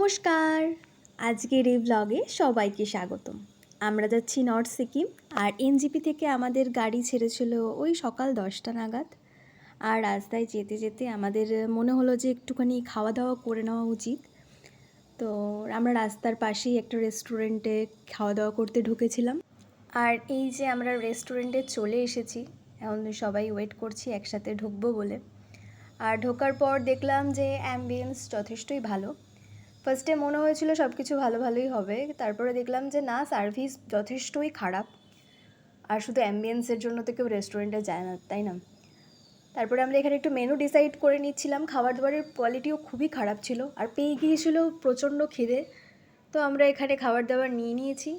নমস্কার। আজকের এই ব্লগে সবাইকে স্বাগতম। আমরা যাচ্ছি নর্থ সিকিম, আর এনজিপি থেকে আমাদের গাড়ি ছেড়েছিল ওই সকাল 10টা নাগাদ। আর রাস্তায় যেতে যেতে আমাদের মনে হলো যে একটুখানি খাওয়া দাওয়া করে নেওয়া উচিত। তো আমরা রাস্তার পাশেই একটা রেস্টুরেন্টে খাওয়া দাওয়া করতে ঢুকেছিলাম। আর এই যে আমরা রেস্টুরেন্টে চলে এসেছি, এখন সবাই ওয়েট করছি একসাথে ঢুকবো বলে। আর ঢোকার পর দেখলাম যে অ্যাম্বিয়েন্স যথেষ্টই ভালো। ফার্স্টে মনে হয়েছিল সব কিছু ভালোই হবে, তারপরে দেখলাম যে না, সার্ভিস যথেষ্টই খারাপ। আর শুধু অ্যাম্বিয়েন্সের জন্য তো কেউ রেস্টুরেন্টে যায় না, তাই না? তারপরে আমরা এখানে একটু মেনু ডিসাইড করে নিচ্ছিলাম। খাবার দাবারের কোয়ালিটিও খুবই খারাপ ছিল, আর পেয়ে গিয়েছিল প্রচণ্ড খিদে। তো আমরা এখানে খাবার দাবার নিয়ে নিয়েছি।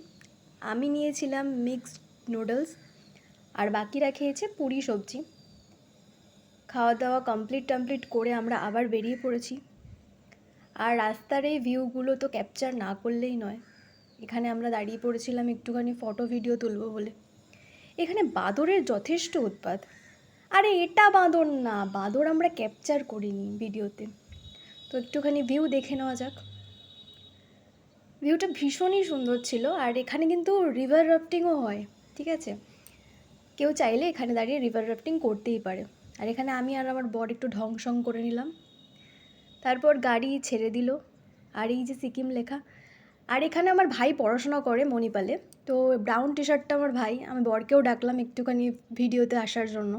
আমি নিয়েছিলাম মিক্সড নুডলস, আর বাকিরা খেয়েছে পুরি সবজি। খাওয়া দাওয়া কমপ্লিট করে আমরা আবার বেরিয়ে পড়েছি। আর রাস্তার এই ভিউগুলো তো ক্যাপচার না করলেই নয়। এখানে আমরা দাঁড়িয়ে পড়েছিলাম একটুখানি ফটো ভিডিও তুলব বলে। এখানে বাঁদরের যথেষ্ট উৎপাত। আরে এটা বাঁদর না, বাঁদর আমরা ক্যাপচার করিনি ভিডিওতে। তো একটুখানি ভিউ দেখে নেওয়া যাক। ভিউটা ভীষণই সুন্দর ছিল। আর এখানে কিন্তু রিভার রাফটিংও হয়, ঠিক আছে? কেউ চাইলে এখানে দাঁড়িয়ে রিভার রাফটিং করতেই পারে। আর এখানে আমি আর আমার বর একটু ঢং সং করে নিলাম। তারপর গাড়ি ছেড়ে দিল। আর এই যে সিকিম লেখা। আর এখানে আমার ভাই পড়াশোনা করে মণিপালে। তো ব্রাউন টি শার্টটা আমার ভাই। আমি বরকেও ডাকলাম একটুখানি ভিডিওতে আসার জন্য।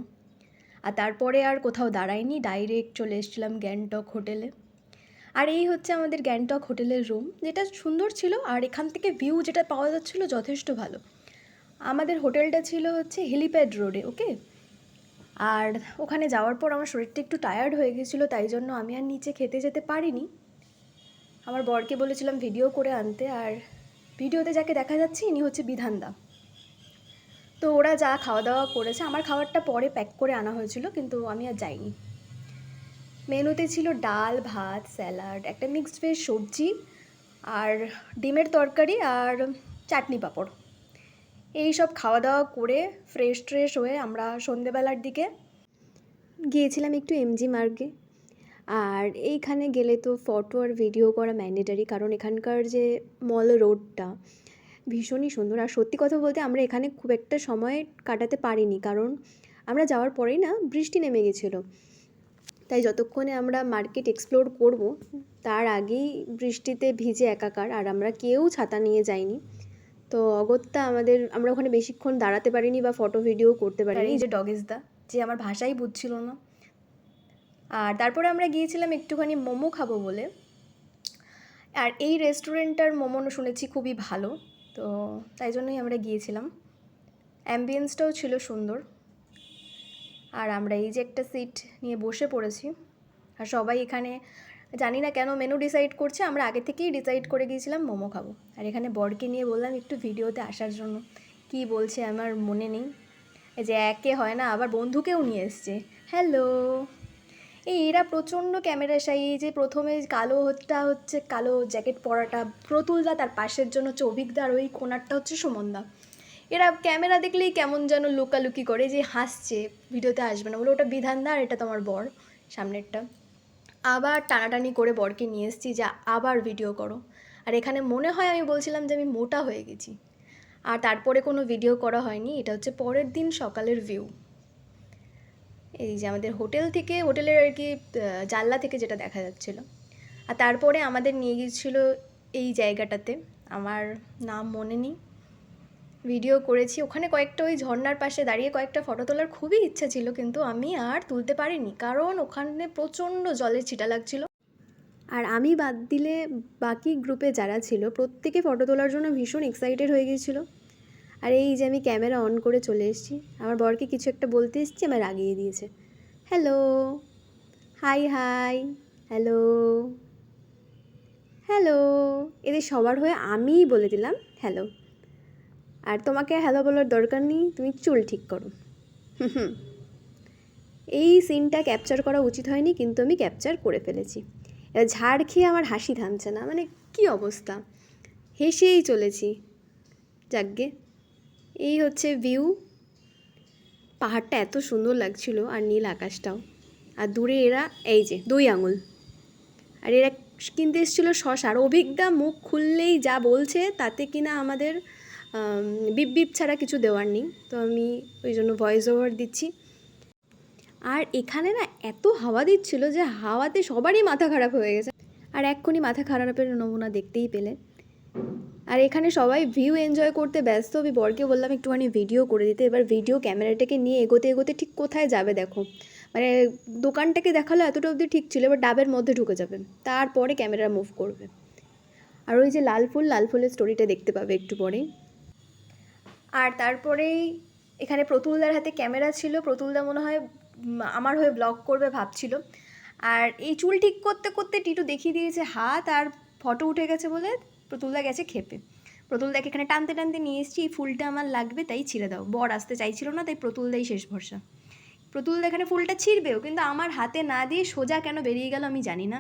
আর তারপরে আর কোথাও দাঁড়াইনি, ডাইরেক্ট চলে এসেছিলাম গ্যাংটক হোটেলে। আর এই হচ্ছে আমাদের গ্যাংটক হোটেলের রুম, যেটা সুন্দর ছিল। আর এখান থেকে ভিউ যেটা পাওয়া যাচ্ছিলো যথেষ্ট ভালো। আমাদের হোটেলটা ছিল হচ্ছে হেলিপ্যাড রোডে, ওকে? আর ওখানে যাওয়ার পর আমার শরীরটা একটু টায়ার্ড হয়ে গেছিলো, তাই জন্য আমি আর নিচে খেতে যেতে পারিনি। আমার বরকে বলেছিলাম ভিডিও করে আনতে। আর ভিডিওতে যাকে দেখা যাচ্ছে ইনি হচ্ছে বিধানদা। তো ওরা যা খাওয়া দাওয়া করেছে, আমার খাবারটা পরে প্যাক করে আনা হয়েছিল, কিন্তু আমি আর যাইনি। মেনুতে ছিল ডাল, ভাত, স্যালাড, একটা মিক্সড ভেজ সবজি, আর ডিমের তরকারি, আর চাটনি পাঁপড়। এই সব খাওয়া দাওয়া করে ফ্রেশ হয়ে আমরা সন্ধেবেলার দিকে গিয়েছিলাম একটু এমজি মার্গে। আর এইখানে গেলে তো ফটো আর ভিডিও করা ম্যান্ডেটারি, কারণ এখানকার যে মল রোডটা ভীষণই সুন্দর। আর সত্যি কথা বলতে আমরা এখানে খুব একটা সময় কাটাতে পারিনি, কারণ আমরা যাওয়ার পরেই না বৃষ্টি নেমে গেছিলো। তাই যতক্ষণে আমরা মার্কেট এক্সপ্লোর করব তার আগেই বৃষ্টিতে ভিজে একাকার। আর আমরা কেউ ছাতা নিয়ে যাইনি। তো অগত্যা আমরা ওখানে বেশিক্ষণ দাঁড়াতে পারিনি বা ফটো ভিডিও করতে পারিনি। এই যে ডগেসদা, যে আমার ভাষাই বুঝছিল না। আর তারপরে আমরা গিয়েছিলাম একটুখানি মোমো খাবো বলে। আর এই রেস্টুরেন্টটার মোমো শুনেছি খুবই ভালো, তো তাই জন্যই আমরা গিয়েছিলাম। অ্যাম্বিয়েন্সটাও ছিল সুন্দর। আর আমরা এই যে একটা সিট নিয়ে বসে পড়েছি। আর সবাই এখানে জানি না কেন মেনু ডিসাইড করছে, আমরা আগে থেকেই ডিসাইড করে গিয়েছিলাম মোমো খাবো। আর এখানে বরকে নিয়ে বললাম একটু ভিডিওতে আসার জন্য। কি বলছে আমার মনে নেই। এই যে একে হয় না, আবার বন্ধুকেও নিয়ে এসছে। হ্যালো। এরা প্রচণ্ড ক্যামেরা শাই। এই যে প্রথমে কালোটা হচ্ছে কালো জ্যাকেট পরাটা প্রতুলদা, তার পাশের জন্য হচ্ছে অভিকদা, আর ওই কোনারটা হচ্ছে সুমনদা। এরা ক্যামেরা দেখলেই কেমন যেন লুকালুকি করে, যে হাসছে ভিডিওতে আসবে না বলে। ওটা বিধানদা আর এটা তোমার বর সামনেরটা। আবার টানাটানি করে বরকে নিয়ে এসেছি যে আবার ভিডিও করো। আর এখানে মনে হয় আমি বলছিলাম যে আমি মোটা হয়ে গেছি। আর তারপরে কোনো ভিডিও করা হয়নি। এটা হচ্ছে পরের দিন সকালের ভিউ। এই যে আমাদের হোটেলের আর কি জানলা থেকে যেটা দেখা যাচ্ছিল। আর তারপরে আমাদের নিয়ে গিয়েছিল এই জায়গাটাতে, আমার নাম মনে নেই। ভিডিও করেছি ওখানে কয়েকটা, ওই ঝর্নার পাশে দাঁড়িয়ে কয়েকটা ফটো তোলার খুবই ইচ্ছা ছিল, কিন্তু আমি আর তুলতে পারিনি, কারণ ওখানে প্রচণ্ড জলের ছিটা লাগছিল। আর আমি বাদ দিলে বাকি গ্রুপে যারা ছিল প্রত্যেকে ফটো তোলার জন্য ভীষণ এক্সাইটেড হয়ে গিয়েছিলো। আর এই যে আমি ক্যামেরা অন করে চলে এসেছি, আমার বরকে কিছু একটা বলতে এসেছি, আমার রাগিয়ে দিয়েছে। Hello, hi, hello, hello. এদের সবার হয়ে আমিই বলে দিলাম হ্যালো। আর তোমাকে হ্যালো বলার দরকার নেই, তুমি চুল ঠিক করো। এই সিনটা ক্যাপচার করা উচিত হয়নি, কিন্তু আমি ক্যাপচার করে ফেলেছি। এবার ঝাড় খেয়ে আমার হাসি থামছে না, মানে কি অবস্থা, হেসেই চলেছি। যাকগে, এই হচ্ছে ভিউ। পাহাড়টা এত সুন্দর লাগছিল, আর নীল আকাশটাও। আর দূরে এরা এই যে 2 আঙুল, আর এরা কিনতে এসেছিলো শশা, আর অভিজ্ঞতা মুখ খুললেই যা বলছে তাতে কিনা আমাদের বিপ বিপ ছাড়া কিছু দেওয়ার নেই, তো আমি ওই জন্য ভয়েস ওভার দিচ্ছি। আর এখানে না এত হাওয়া দিচ্ছিল যে হাওয়াতে সবারই মাথা খারাপ হয়ে গেছে, আর এক্ষুনি মাথা খারাপের নমুনা দেখতেই পেলে। আর এখানে সবাই ভিউ এনজয় করতে ব্যস্ত, আমি বরকে বললাম একটুখানি ভিডিও করে দিতে। এবার ভিডিও ক্যামেরাটাকে নিয়ে এগোতে এগোতে ঠিক কোথায় যাবে দেখো, মানে দোকানটাকে দেখালো এতটা অবধি ঠিক ছিল, এবার ডাবের মধ্যে ঢুকে যাবে, তারপরে ক্যামেরা মুভ করবে। আর ওই যে লাল ফুলের স্টোরিটা দেখতে পাবে একটু পরেই। আর তারপরেই এখানে প্রতুলদার হাতে ক্যামেরা ছিল, প্রতুলদা মনে হয় আমার হয়ে ব্লগ করবে ভাবছিল। আর এই চুল ঠিক করতে করতে টিটু দেখিয়ে দিয়েছে হাত, আর ফটো উঠে গেছে বলে প্রতুলদা গেছে খেপে। প্রতুলদাকে এখানে টানতে টানতে নিয়ে এসেছি, এই ফুলটা আমার লাগবে তাই ছিঁড়ে দাও। বর আসতে চাইছিল না, তাই প্রতুলদাই শেষ ভরসা। প্রতুলদা এখানে ফুলটা ছিঁড়বেও, কিন্তু আমার হাতে না দিয়ে সোজা কেন বেরিয়ে গেল আমি জানি না।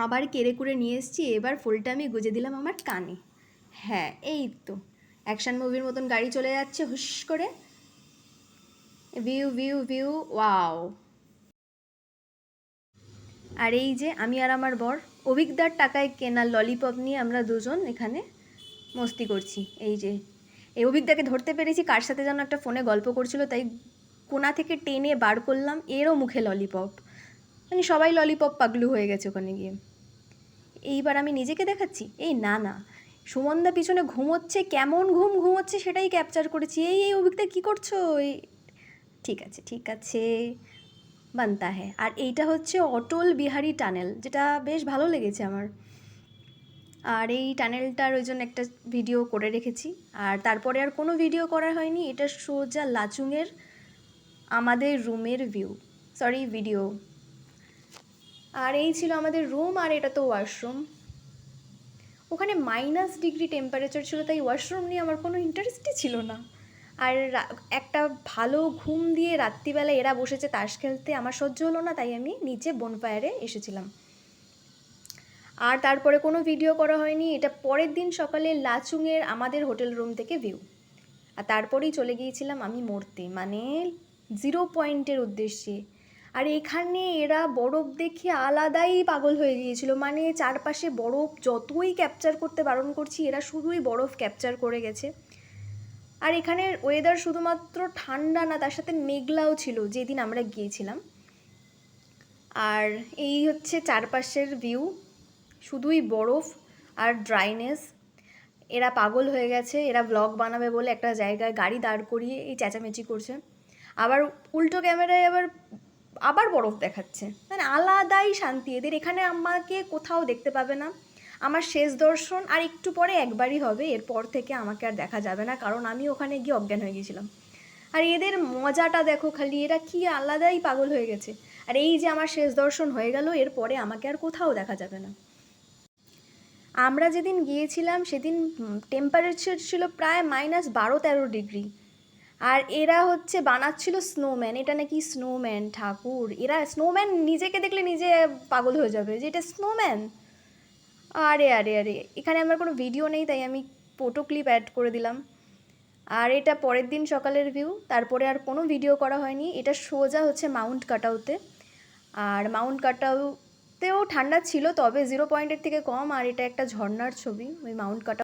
আবার কেড়ে কুড়ে নিয়ে এসেছি, এবার ফুলটা আমি গুজে দিলাম আমার কানে। হ্যাঁ, এই তো অ্যাকশন মুভির মতন গাড়ি চলে যাচ্ছে হুশ করে, ভিউ ভিউ ভিউ, ওয়াও। আর এই যে আমি আর আমার বর অভিজ্ঞতার টাকায় কেনা ললিপপ নিয়ে আমরা দুজন এখানে মস্তি করছি। এই যে এই অভিজ্ঞতাকে ধরতে পেরেছি কার সাথে যেন একটা ফোনে গল্প করছিল, তাই কোনা থেকে টেনে বার করলাম, এরও মুখে ললিপপ, মানে সবাই ললিপপ পাগলু হয়ে গেছে ওখানে গিয়ে। এইবার আমি নিজেকে দেখাচ্ছি, এই না না, সুমনদা পিছনে ঘুমোচ্ছে, কেমন ঘুমোচ্ছে সেটাই ক্যাপচার করেছি। এই অভিজ্ঞতা কী করছো? এই ঠিক আছে ঠিক আছে, বানতা হ্যাঁ। আর এইটা হচ্ছে অটল বিহারী টানেল, যেটা বেশ ভালো লেগেছে আমার। আর এই টানেলটার ওই জন্য একটা ভিডিও করে রেখেছি, আর তারপরে আর কোনো ভিডিও করা হয়নি। এটা সোজা লাচুংয়ের আমাদের রুমের ভিডিও। আর এই ছিল আমাদের রুম, আর এটা তো ওয়াশরুম। ওখানে -ডিগ্রি টেম্পারেচার ছিল, তাই ওয়াশরুম নিয়ে আমার কোনো ইন্টারেস্টই ছিল না। আর একটা ভালো ঘুম দিয়ে রাত্রিবেলা এরা বসেছে তাস খেলতে, আমার সহ্য হলো না, তাই আমি নিচে বনফায়ারে এসেছিলাম। আর তারপরে কোনো ভিডিও করা হয়নি। এটা পরের দিন সকালে লাচুংয়ের আমাদের হোটেল রুম থেকে ভিউ। আর তারপরেই চলে গিয়েছিলাম আমি মরতে, মানে 0 পয়েন্টের উদ্দেশ্যে। আর এখানে এরা বরফ দেখে আলাদাই পাগল হয়ে গিয়েছিল, মানে চারপাশে বরফ, যতই ক্যাপচার করতে বারণ করছি এরা শুধুই বরফ ক্যাপচার করে গেছে। আর এখানের ওয়েদার শুধুমাত্র ঠান্ডা না, তার সাথে মেঘলাও ছিল যেদিন আমরা গিয়েছিলাম। আর এই হচ্ছে চারপাশের ভিউ, শুধুই বরফ আর ড্রাইনেস। এরা পাগল হয়ে গেছে, এরা ব্লগ বানাবে বলে একটা জায়গায় গাড়ি দাঁড় করিয়ে এই চেঁচামেচি করছে, আবার উল্টো ক্যামেরায় আবার বরফ দেখাচ্ছে, মানে আলাদাই শান্তি এদের। এখানে আমাকে কোথাও দেখতে পাবে না। আমার শেষ দর্শন আর একটু পরে একবারই হবে, এরপর থেকে আমাকে আর দেখা যাবে না, কারণ আমি ওখানে গিয়ে অজ্ঞান হয়ে গিয়েছিলাম। আর এদের মজাটা দেখো খালি, এরা কি আলাদাই পাগল হয়ে গেছে। আর এই যে আমার শেষ দর্শন হয়ে গেল, এরপরে আমাকে আর কোথাও দেখা যাবে না। আমরা যেদিন গিয়েছিলাম সেদিন টেম্পারেচার ছিল প্রায় -12-13 ডিগ্রি, আর এরা হচ্ছে বানাচ্ছিল স্নোম্যান। এটা নাকি স্নোম্যান, ঠাকুর, এরা স্নোম্যান নিজেকে দেখলে নিজে পাগল হয়ে যাবে যে এটা স্নোম্যান। আরে আরে আরে, এখানে আমার কোনো ভিডিও নেই তাই আমি ফটো ক্লিপ অ্যাড করে দিলাম। আর এটা পরের দিন সকালের ভিউ, তারপরে আর কোনো ভিডিও করা হয়নি। এটা সোজা হচ্ছে মাউন্ট কাটাউতে, আর মাউন্ট কাটাউতেও ঠান্ডা ছিল, তবে 0 পয়েন্টের থেকে কম। আর এটা একটা ঝর্ণার ছবি, ওই মাউন্ট কাটাউ।